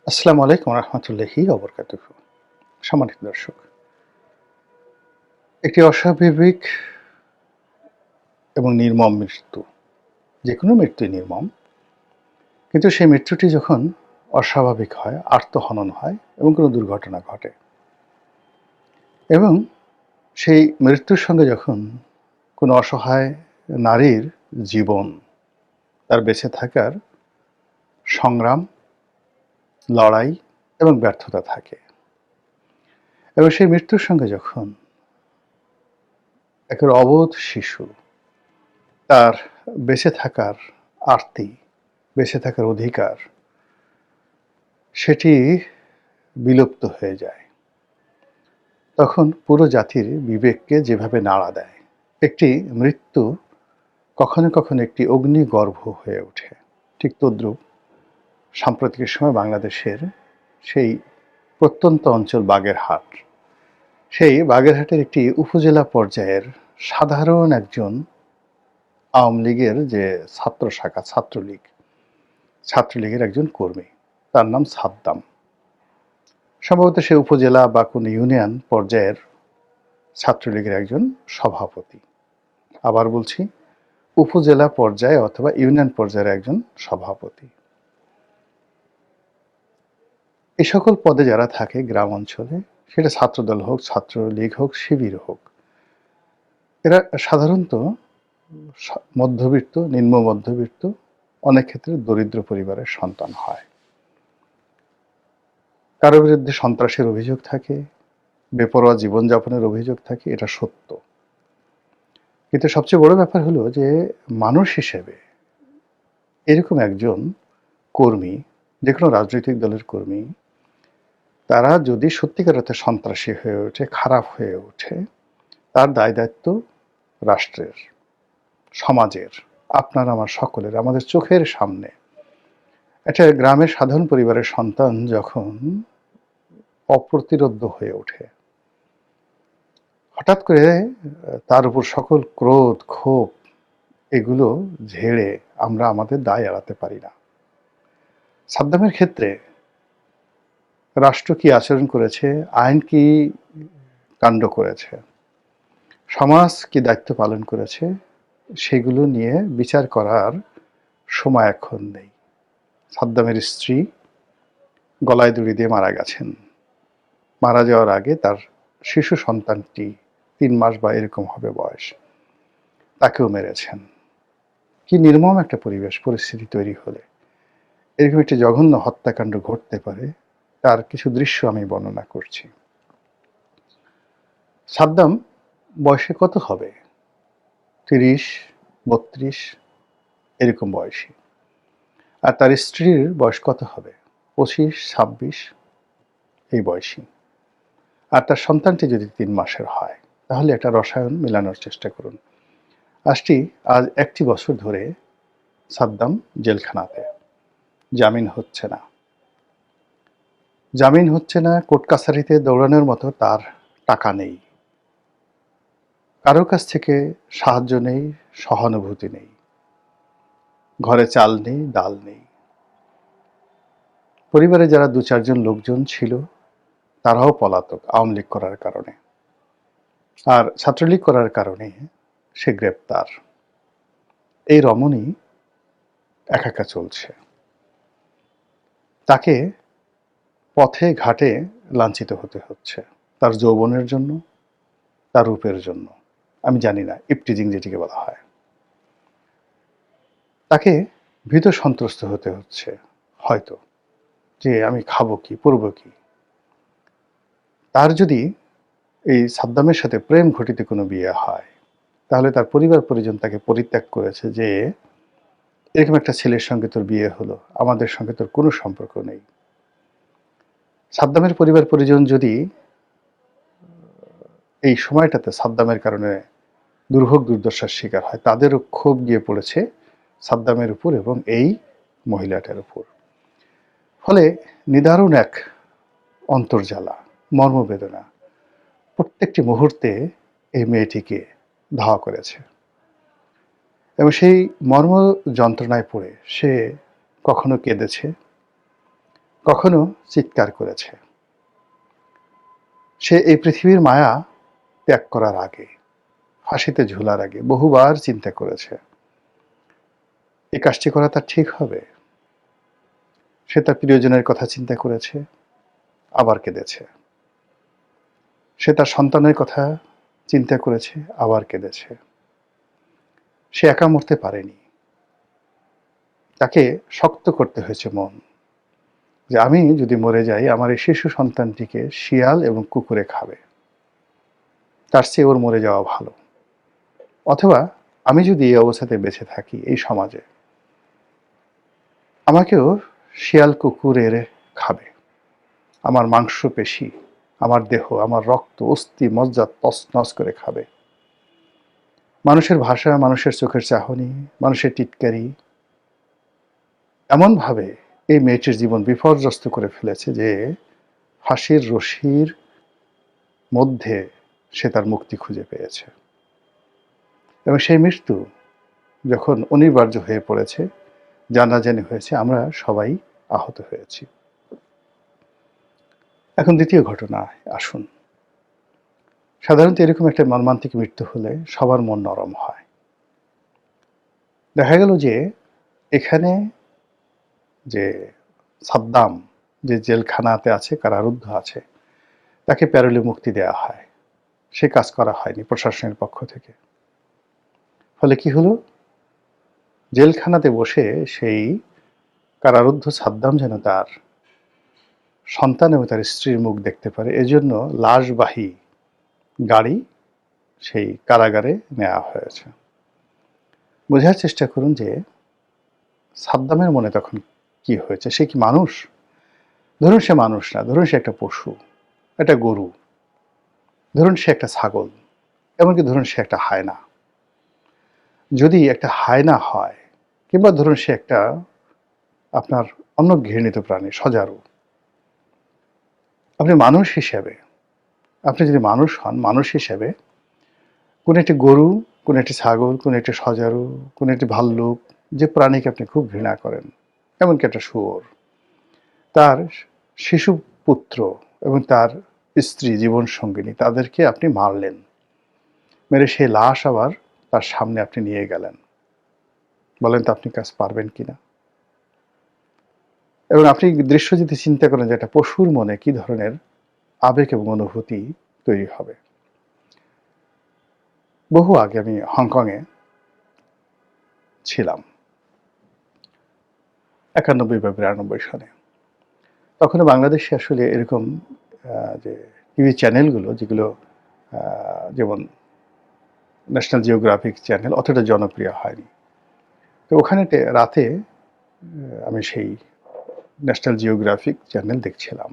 আসসালামু আলাইকুম রহমতুল্লাহি ওবরকাতুহু। সম্মানিত দর্শক, একটি অস্বাভাবিক এবং নির্মম মৃত্যু, যে কোনো মৃত্যুই নির্মম, কিন্তু সেই মৃত্যুটি যখন অস্বাভাবিক হয়, আত্মহনন হয় এবং কোনো দুর্ঘটনা ঘটে এবং সেই মৃত্যুর সঙ্গে যখন কোনো অসহায় নারীর জীবন, তার বেঁচে থাকার সংগ্রাম, লড়াই এবং ব্যর্থতা থাকে এবং সেই মৃত্যুর সঙ্গে যখন একের অবোধ শিশু তার বেঁচে থাকার আরতি, বেঁচে থাকার অধিকার, সেটি বিলুপ্ত হয়ে যায়, তখন পুরো জাতির বিবেককে যেভাবে নাড়া দেয়। একটি মৃত্যু কখনো কখনো একটি অগ্নিগর্ভ হয়ে ওঠে। ঠিক তদ্রূপ সাম্প্রতিক সময় বাংলাদেশের সেই প্রত্যন্ত অঞ্চল বাগেরহাট, সেই বাগেরহাটের একটি উপজেলা পর্যায়ের সাধারণ একজন আওয়ামী লীগের যে ছাত্র শাখা, ছাত্রলীগের একজন কর্মী, তার নাম সাদ্দাম। সম্ভবত সে উপজেলা বা কোনো ইউনিয়ন পর্যায়ের ছাত্রলীগের একজন সভাপতি। আবার বলছি, উপজেলা পর্যায়ে অথবা ইউনিয়ন পর্যায়ের একজন সভাপতি। এই সকল পদে যারা থাকে গ্রাম অঞ্চলে, সেটা ছাত্রদল হোক, ছাত্রলীগ হোক, শিবির হোক, এরা সাধারণত মধ্যবিত্ত, নিম্ন মধ্যবিত্ত, অনেক ক্ষেত্রে দরিদ্র পরিবারের সন্তান হয়। কারো বিরুদ্ধে সন্ত্রাসের অভিযোগ থাকে, বেপরোয়া জীবনযাপনের অভিযোগ থাকে, এটা সত্য। কিন্তু সবচেয়ে বড় ব্যাপার হলো যে মানুষ হিসেবে এরকম একজন কর্মী, যে কোনো রাজনৈতিক দলের কর্মী, তারা যদি সত্যিকার অর্থে সন্ত্রাসী হয়ে ওঠে, খারাপ হয়ে ওঠে, তার দায় দায়িত্ব রাষ্ট্রের, সমাজের, আপনার আমার সকলের। আমাদের চোখের সামনে একটা গ্রামের সাধারণ পরিবারের সন্তান যখন অপ্রতিরোধ্য হয়ে ওঠে, হঠাৎ করে তার উপর সকল ক্রোধ, ক্ষোভ এগুলো ঝেড়ে আমরা আমাদের দায় এড়াতে পারি না। সাদ্দামের ক্ষেত্রে রাষ্ট্র কি আচরণ করেছে, আইন কি কাণ্ড করেছে, সমাজ কি দায়িত্ব পালন করেছে, সেগুলো নিয়ে বিচার করার সময় এখন নেই। সাদ্দামের স্ত্রী গলায় দড়ি দিয়ে মারা গেছেন। মারা যাওয়ার আগে তার শিশু সন্তানটি ৩ মাস বা এরকম হবে বয়স, তাকেও মেরেছেন। কি নির্মম একটা পরিস্থিতি তৈরি হলে এরকম একটি জঘন্য হত্যাকাণ্ড ঘটতে পারে, তার কিছু দৃশ্য আমি বর্ণনা করছি। সাদ্দাম বয়সে কত হবে? ৩০, ৩২ এরকম বয়সী। আর তার স্ত্রীর বয়স কত হবে? ২৫, ২৬ এই বয়সী। আর তার সন্তানটি যদি ৩ মাসের হয়, তাহলে একটা রসায়ন মেলানোর চেষ্টা করুন। আজ ১টি বছর ধরে সাদ্দাম জেলখানাতে। জামিন হচ্ছে না। কোর্ট কাছারিতে দৌড়ানোর মতো তার টাকা নেই। কারো কাছ থেকে সাহায্য নেই, সহানুভূতি নেই। ঘরে চাল নেই, ডাল নেই। পরিবারে যারা ২-৪ জন লোকজন ছিল, তারাও পলাতক আওয়ামী লীগ করার কারণে। আর ছাত্রলীগ করার কারণে সে গ্রেপ্তার। এই রমণী একা চলছে। তাকে পথে ঘাটে লাঞ্ছিত হতে হচ্ছে তার যৌবনের জন্য, তার রূপের জন্য। আমি জানি না, ইপটিজিং যেটিকে বলা হয়। তাকে ভীত সন্ত্রস্ত হতে হচ্ছে হয়তো, যে আমি খাবো কি, পরবো কি। তার যদি এই সাদ্দামের সাথে প্রেম ঘটিত কোনো বিয়ে হয়, তাহলে তার পরিবার পরিজন তাকে পরিত্যাগ করেছে যে এরকম একটা ছেলের সঙ্গে তোর বিয়ে হলো, আমাদের সঙ্গে তোর কোনো সম্পর্ক নেই। সাদ্দামের পরিবার পরিজন যদি এই সময়টাতে সাদ্দামের কারণে দুর্ভোগ দুর্দশার শিকার হয়, তাদেরও ক্ষোভ গিয়ে পড়েছে সাদ্দামের উপর এবং এই মহিলাটার উপর। ফলে নিদারুণ এক অন্তর্জ্বালা, মর্মবেদনা প্রত্যেকটি মুহূর্তে এই মেয়েটিকে ধাওয়া করেছে এবং সেই মর্ম যন্ত্রণায় পড়ে সে কখনো কেঁদেছে, কখনো চিৎকার করেছে। সে এই পৃথিবীর মায়া ত্যাগ করার আগে, ফাঁসিতে ঝুলার আগে বহুবার চিন্তা করেছে এই কাজটি করা তার ঠিক হবে। সে তার প্রিয়জনের কথা চিন্তা করেছে, আবার কেঁদেছে। সে তার সন্তানের কথা চিন্তা করেছে, আবার কেঁদেছে। সে একা মরতে পারেনি, তাকে শক্ত করতে হয়েছে মন, যে আমি যদি মরে যাই আমার এই শিশু সন্তানটিকে শিয়াল এবং কুকুরে খাবে, তার চেয়ে ওর মরে যাওয়া ভালো। অথবা আমি যদি এই অবস্থাতে বেঁচে থাকি এই সমাজে, আমাকেও শিয়াল কুকুরের খাবে, আমার মাংসপেশি, আমার দেহ, আমার রক্ত, অস্থি মজ্জা তছনছ করে খাবে। মানুষের ভাষা, মানুষের চোখের চাহনি, মানুষের টিটকারি এমনভাবে এই মেয়েটির জীবন বিপর্যস্ত করে ফেলেছে যে ফাঁসির রশির মধ্যে সে তার মুক্তি খুঁজে পেয়েছে। এবং সেই মৃত্যু যখন অনিবার্য হয়ে পড়েছে, জানাজানি হয়েছে, আমরা সবাই আহত হয়েছি। এখন দ্বিতীয় ঘটনায় আসুন। সাধারণত এরকম একটা মর্মান্তিক মৃত্যু হলে সবার মন নরম হয়। দেখা গেল যে এখানে যে সাদ্দাম যে জেলখানাতে আছে, কারারুদ্ধ আছে, তাকে প্যারোলে মুক্তি দেওয়া হয়। সে কাজ করা হয়নি প্রশাসনের পক্ষ থেকে। ফলে কি হলো, জেলখানাতে বসে সেই কারারুদ্ধ সাদ্দাম যেন তার সন্তান এবং তার স্ত্রীর মুখ দেখতে পারে, এজন্য লাশবাহী গাড়ি সেই কারাগারে নেওয়া হয়েছে। বোঝার চেষ্টা করুন যে সাদ্দামের মনে তখন কি হয়েছে। সে কি মানুষ? ধরুন সে মানুষ না, ধরুন সে একটা পশু, একটা গরু, ধরুন সে একটা ছাগল, এমনকি ধরুন সে একটা হায়না। যদি একটা হায়না হয়, কিংবা ধরুন সে একটা আপনার অন্য ঘৃণিত প্রাণী, সজারু, আপনি মানুষ হিসেবে, আপনি যদি মানুষ হন, মানুষ হিসেবে কোন একটি গরু, কোন একটি ছাগল, কোন একটি সজারু, কোন একটি ভাল্লুক, যে প্রাণীকে আপনি খুব ঘৃণা করেন, এমনকি একটা শুয়োর, তার শিশু পুত্র এবং তার স্ত্রী, জীবন সঙ্গিনী, তাদেরকে আপনি মারলেন, মেরে সেই লাশ আবার তার সামনে আপনি নিয়ে গেলেন। বলেন তো আপনি কাজ পারবেন কিনা? এবং আপনি দৃশ্য যদি চিন্তা করেন যে একটা পশুর মনে কি ধরনের আবেগ এবং অনুভূতি তৈরি হবে। বহু আগে আমি হংকংয়ে ছিলাম, 91 বা 92 সালে। তখনও বাংলাদেশে আসলে এরকম যে টিভি চ্যানেলগুলো, যেগুলো যেমন ন্যাশনাল জিওগ্রাফিক চ্যানেল, অতটা জনপ্রিয় হয়নি। তো ওখানে রাতে আমি সেই ন্যাশনাল জিওগ্রাফিক চ্যানেল দেখছিলাম।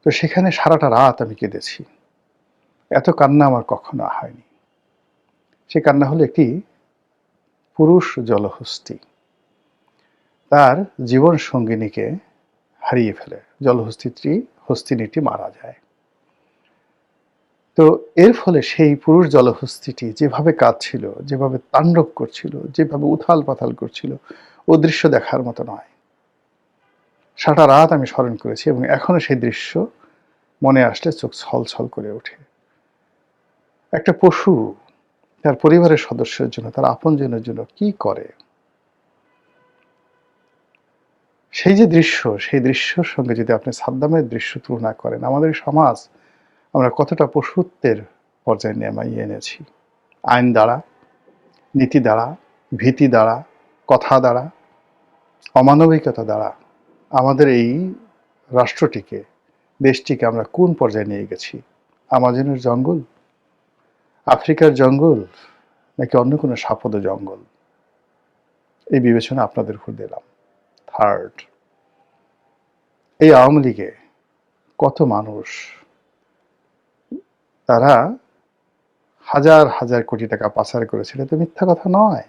তো সেখানে সারাটা রাত আমি কেঁদেছি। এত কান্না আমার কখনো হয়নি। সে কান্না হলো একটি পুরুষ জলহস্তী তার জীবন সঙ্গিনীকে হারিয়ে ফেলে। হস্তিনীটি মারা যায়। তো এর ফলে সেই পুরুষ জলহস্তিটি যেভাবে কাঁদছিল, যেভাবে তাণ্ডব করছিল, যেভাবে উথাল পাথাল করছিল, ও দৃশ্য দেখার মতো নয়। সারা রাত আমি স্মরণ করেছি এবং এখনো সেই দৃশ্য মনে আসলে চোখ ছলছল করে ওঠে। একটা পশু তার পরিবারের সদস্যের জন্য, তার আপনজনের জন্য কি করে, সেই যে দৃশ্য, সেই দৃশ্যের সঙ্গে যদি আপনি সাদ্দামের দৃশ্য তুলনা করেন, আমাদের সমাজ আমরা কতটা পশুত্বের পর্যায়ে নামিয়ে এনেছি। আইন দ্বারা, নীতি দ্বারা, ভীতি দ্বারা, কথা দ্বারা, অমানবিকতা দ্বারা আমাদের এই রাষ্ট্রটিকে, দেশটিকে আমরা কোন পর্যায়ে নিয়ে গেছি? আমাজনের জঙ্গল, আফ্রিকার জঙ্গল, নাকি অন্য কোনো সাপদ জঙ্গল? এই বিবেচনা আপনাদের উপর দিলাম। থার্ড, এই আওয়ামী লীগে কত মানুষ, তারা হাজার হাজার কোটি টাকা পাচার করেছিল, তো মিথ্যা কথা নয়।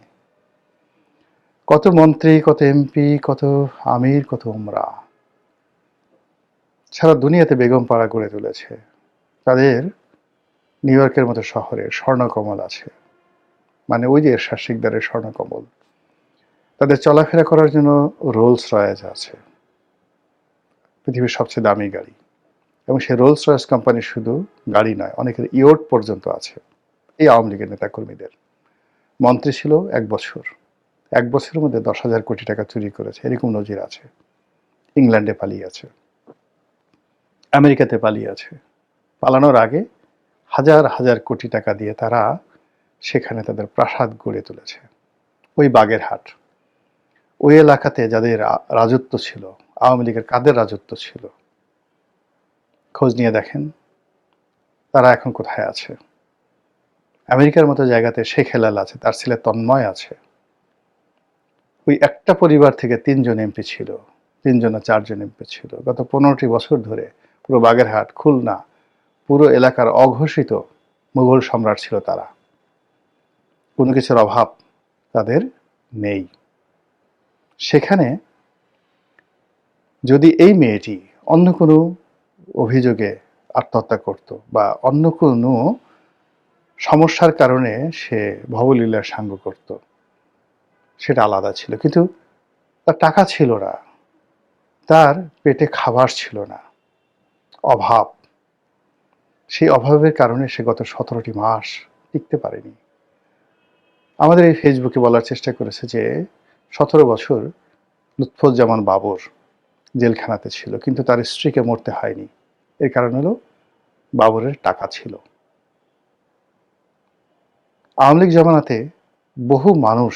কত মন্ত্রী, কত এমপি, কত আমির, কত উমরা সারা দুনিয়াতে বেগম পাড়া গড়ে তুলেছে। তাদের নিউ ইয়র্কের মতো শহরে স্বর্ণকমল আছে, মানে ওই যে এরশাদ শিকদারের স্বর্ণকমল। তাদের চলাফেরা করার জন্য রোলস রয়েস আছে। পৃথিবীর সবচেয়ে দামি গাড়ি। এবং সেই রোলস রয়েস কোম্পানির শুধু গাড়ি নয়, অনেকের ইয়ট পর্যন্ত আছে এই আওয়ামী লীগের নেতাকর্মীদের। মন্ত্রী ছিল ১ বছর, ১ বছরের মধ্যে ১০,০০০ কোটি টাকা চুরি করেছে, এরকম নজির আছে। ইংল্যান্ডে পালিয়ে আছে, আমেরিকাতে পালিয়ে আছে। পালানোর আগে হাজার হাজার কোটি টাকা দিয়ে তারা সেখানে তাদের প্রাসাদ গড়ে তুলেছে। ওই বাগেরহাট, ওই এলাকাতে যাদের রাজত্ব ছিল, আওয়ামী লীগের কাদের রাজত্ব ছিল, খোঁজ নিয়ে দেখেন তারা এখন কোথায় আছে। আমেরিকার মতো জায়গাতে শেখ হেলাল আছে, তার ছেলে তন্ময় আছে। ওই একটা পরিবার থেকে ৩ জন এমপি ছিল, ৩ জন না ৪ জন এমপি ছিল। গত ১৫টি বছর ধরে পুরো বাগেরহাট, খুলনা, পুরো এলাকার অঘোষিত মুঘল সম্রাট ছিল তারা। কোনো কিছুর অভাব তাদের নেই। সেখানে যদি এই মেয়েটি অন্য কোনো অভিযোগে আত্মহত্যা করত বা অন্য কোনো সমস্যার কারণে সে ভবলীলার সাঙ্গ করত, সেটা আলাদা ছিল। কিন্তু তার টাকা ছিল না, তার পেটে খাবার ছিল না, অভাব। সেই অভাবের কারণে সে গত ১৭টি মাস টিকতে পারেনি। আমাদের এই ফেসবুকে বলার চেষ্টা করেছে যে ১৭ বছর লুৎফুজ্জামান বাবর জেলখানাতে ছিল, কিন্তু তার স্ত্রীকে মরতে হয়নি। এর কারণ হলো বাবরের টাকা ছিল। আওয়ামী লীগ জমানাতে বহু মানুষ,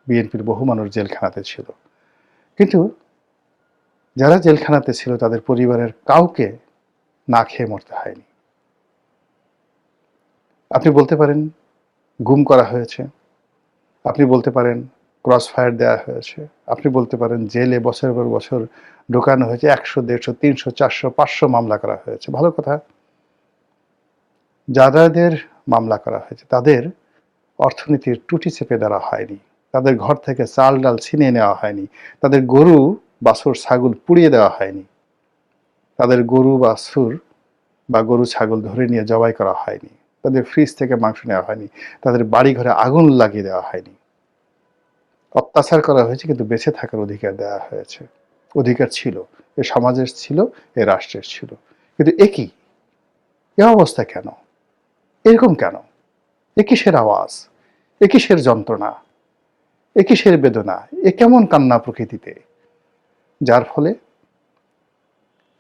বিএনপির বহু মানুষ জেলখানাতে ছিল, কিন্তু যারা জেলখানাতে ছিল তাদের পরিবারের কাউকে না খেয়ে মরতে হয়নি। আপনি বলতে পারেন গুম করা হয়েছে, আপনি বলতে পারেন ক্রস ফায়ার দেওয়া হয়েছে, আপনি বলতে পারেন জেলে বছরের পর বছর ঢোকানো হয়েছে, ১০০, ১৫০, ৩০০, ৪০০, ৫০০ মামলা করা হয়েছে। ভালো কথা। যাদের মামলা করা হয়েছে তাদের অর্থনীতির টুটি চেপে ধরা হয়নি, তাদের ঘর থেকে চাল ডাল ছিনিয়ে নেওয়া হয়নি, তাদের গরু বাছুর ছাগল পুড়িয়ে দেওয়া হয়নি, তাদের গরু বাছুর বা গরু ছাগল ধরে নিয়ে জবাই করা হয়নি, তাদের ফ্রিজ থেকে মাংস নেওয়া হয়নি, তাদের বাড়ি ঘরে আগুন লাগিয়ে দেওয়া হয়নি। অত্যাচার করা হয়েছে কিন্তু বেঁচে থাকার অধিকার দেওয়া হয়েছে। অধিকার ছিল, এ সমাজের ছিল, এ রাষ্ট্রের ছিল। কিন্তু একই এ অবস্থা কেন? এরকম কেন? এ কিসের আওয়াজ? এ কিসের যন্ত্রণা? এ কিসের বেদনা? এ কেমন কান্না প্রকৃতিতে, যার ফলে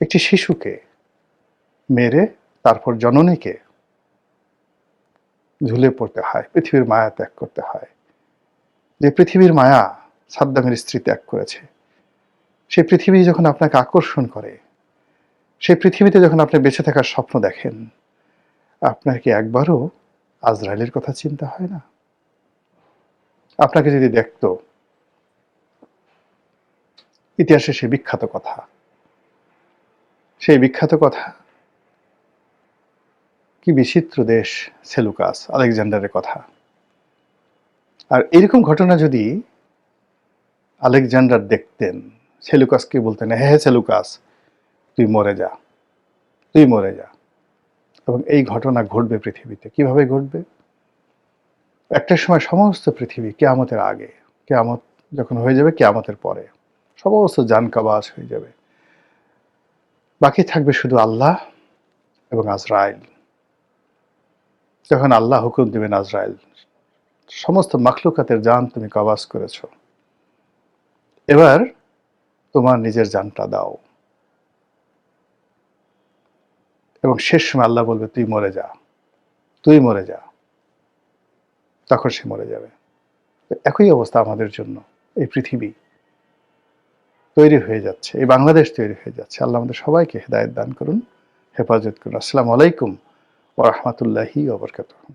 একটি শিশুকে মেরে তারপর জননীকে ঝুলে পড়তে হয়, পৃথিবীর মায়া ত্যাগ করতে হয়। যে পৃথিবীর মায়া সাদ্দামের স্ত্রী ত্যাগ করেছে, সেই পৃথিবী যখন আপনাকে আকর্ষণ করে, সেই পৃথিবীতে যখন আপনি বেঁচে থাকার স্বপ্ন দেখেন, আপনার কি একবারও আজরাইলের কথা চিন্তা হয় না? আপনাকে যদি দেখতো ইতিহাসের সেই বিখ্যাত কথা, সেই বিখ্যাত কথা, কি বিচিত্র দেশ সেলুকাস, আলেকজান্ডারের কথা। আর এরকম ঘটনা যদি আলেকজান্ডার দেখতেন, সেলুকাসকে বলতেন, হ্যাঁ সেলুকাস, তুই মরে যা, তুই মরে যা। এবং এই ঘটনা ঘটবে পৃথিবীতে। কিভাবে ঘটবে? একটা সময় সমস্ত পৃথিবী কিয়ামতের আগে, কিয়ামত যখন হয়ে যাবে, কিয়ামতের পরে সমস্ত জানকাবাজ হয়ে যাবে। বাকি থাকবে শুধু আল্লাহ এবং আজরাইল। যখন আল্লাহ হুকুম দিবেন, আজরাইল, সমস্ত মাখলুকাতের জান তুমি কবাজ করেছ, এবার তোমার নিজের জানটা দাও। এবং শেষ সময় আল্লাহ বলবে, তুই মরে যা, তুই মরে যা। তখন সে মরে যাবে। একই অবস্থা আমাদের জন্য। এই পৃথিবী তৈরি হয়ে যাচ্ছে, এই বাংলাদেশ তৈরি হয়ে যাচ্ছে। আল্লাহ আমাদের সবাইকে হেদায়েত দান করুন, হেফাজত করুন। আসসালামু আলাইকুম ওয়া রাহমাতুল্লাহি ওয়া বারাকাতুহু।